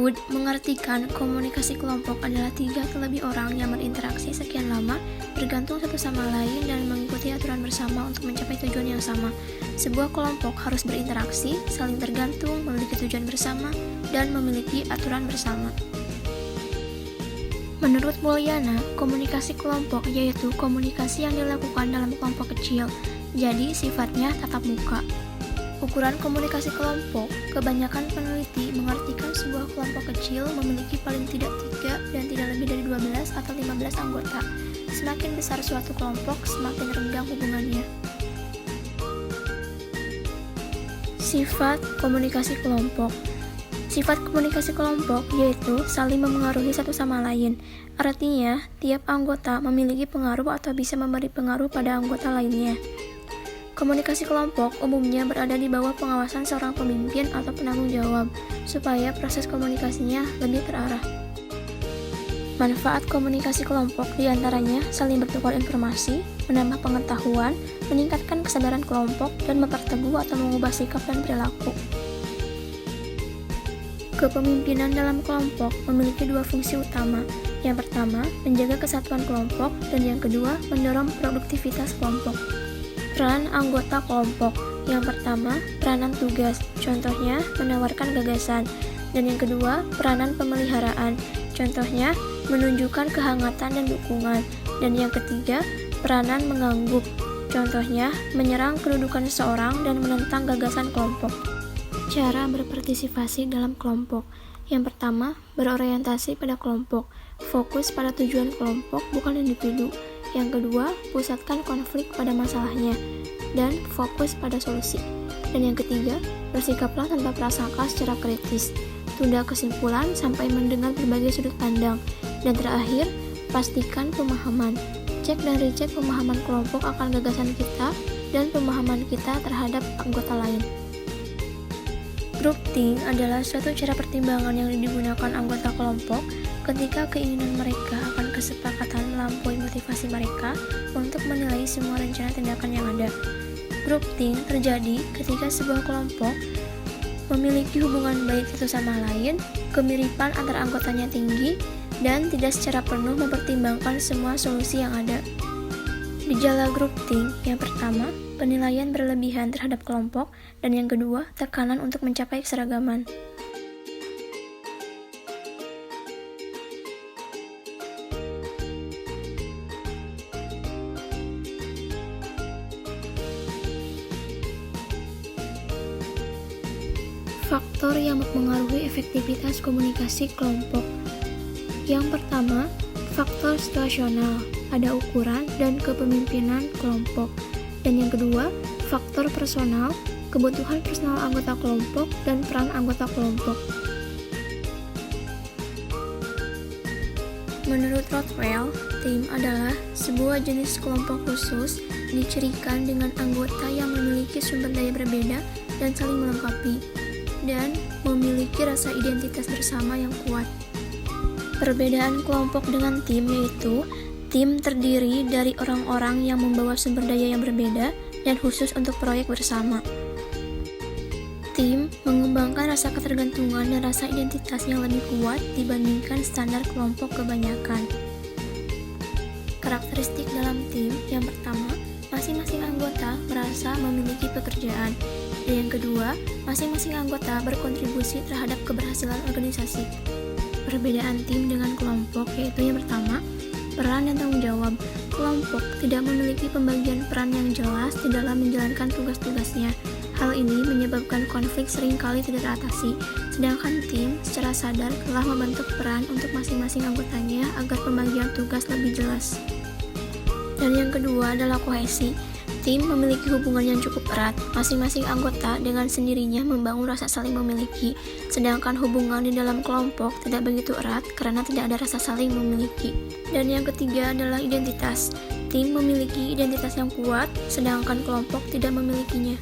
Wood mengartikan komunikasi kelompok adalah 3 atau lebih orang yang berinteraksi sekian lama, bergantung satu sama lain dan mengikuti aturan bersama untuk mencapai tujuan yang sama. Sebuah kelompok harus berinteraksi, saling tergantung, memiliki tujuan bersama, dan memiliki aturan bersama. Menurut Mulyana, komunikasi kelompok yaitu komunikasi yang dilakukan dalam kelompok kecil, jadi sifatnya tatap muka. Ukuran komunikasi kelompok, kebanyakan peneliti mengartikan sebuah kelompok kecil memiliki paling tidak 3 dan tidak lebih dari 12 atau 15 anggota. Semakin besar suatu kelompok, semakin renggang hubungannya. Sifat komunikasi kelompok. Sifat komunikasi kelompok yaitu saling memengaruhi satu sama lain. Artinya, tiap anggota memiliki pengaruh atau bisa memberi pengaruh pada anggota lainnya. Komunikasi kelompok umumnya berada di bawah pengawasan seorang pemimpin atau penanggung jawab, supaya proses komunikasinya lebih terarah. Manfaat komunikasi kelompok diantaranya saling bertukar informasi, menambah pengetahuan, meningkatkan kesadaran kelompok, dan memperteguh atau mengubah sikap dan perilaku. Kepemimpinan dalam kelompok memiliki 2 fungsi utama. Yang pertama, menjaga kesatuan kelompok, dan yang kedua, mendorong produktivitas kelompok. Peran anggota kelompok. Yang pertama, peranan tugas, contohnya menawarkan gagasan, dan yang kedua, peranan pemeliharaan, contohnya menunjukkan kehangatan dan dukungan, dan yang ketiga, peranan mengangguk, contohnya menyerang kedudukan seseorang dan menentang gagasan kelompok. Cara berpartisipasi dalam kelompok. Yang pertama, berorientasi pada kelompok, fokus pada tujuan kelompok bukan individu. Yang kedua, pusatkan konflik pada masalahnya, dan fokus pada solusi. Dan yang ketiga, bersikaplah tanpa prasangka secara kritis, tunda kesimpulan sampai mendengar berbagai sudut pandang. Dan terakhir, pastikan pemahaman. Cek dan recheck pemahaman kelompok akan gagasan kita dan pemahaman kita terhadap anggota lain. Group think adalah suatu cara pertimbangan yang digunakan anggota kelompok ketika keinginan mereka akan kesepakatan melampaui motivasi mereka untuk menilai semua rencana tindakan yang ada. Group think terjadi ketika sebuah kelompok memiliki hubungan baik satu sama lain, kemiripan antar anggotanya tinggi, dan tidak secara penuh mempertimbangkan semua solusi yang ada. Gejala group think yang pertama, penilaian berlebihan terhadap kelompok, dan yang kedua, tekanan untuk mencapai keseragaman. Faktor yang mempengaruhi efektivitas komunikasi kelompok. Yang pertama, faktor situasional, ada ukuran dan kepemimpinan kelompok. Dan yang kedua, faktor personal, kebutuhan personal anggota kelompok dan peran anggota kelompok. Menurut Rothwell, tim adalah sebuah jenis kelompok khusus dicirikan dengan anggota yang memiliki sumber daya berbeda dan saling melengkapi, dan memiliki rasa identitas bersama yang kuat. Perbedaan kelompok dengan tim yaitu tim terdiri dari orang-orang yang membawa sumber daya yang berbeda dan khusus untuk proyek bersama. Tim mengembangkan rasa ketergantungan dan rasa identitas yang lebih kuat dibandingkan standar kelompok kebanyakan. Karakteristik dalam tim yang pertama, masing-masing anggota merasa memiliki pekerjaan, dan yang kedua, masing-masing anggota berkontribusi terhadap keberhasilan organisasi. Perbedaan tim dengan kelompok yaitu yang pertama, peran dan tanggung jawab. Kelompok tidak memiliki pembagian peran yang jelas di dalam menjalankan tugas-tugasnya. Hal ini menyebabkan konflik seringkali tidak teratasi, sedangkan tim secara sadar telah membentuk peran untuk masing-masing anggotanya agar pembagian tugas lebih jelas. Dan yang kedua adalah kohesi. Tim memiliki hubungan yang cukup erat, masing-masing anggota dengan sendirinya membangun rasa saling memiliki, sedangkan hubungan di dalam kelompok tidak begitu erat karena tidak ada rasa saling memiliki. Dan yang ketiga adalah identitas. Tim memiliki identitas yang kuat, sedangkan kelompok tidak memilikinya.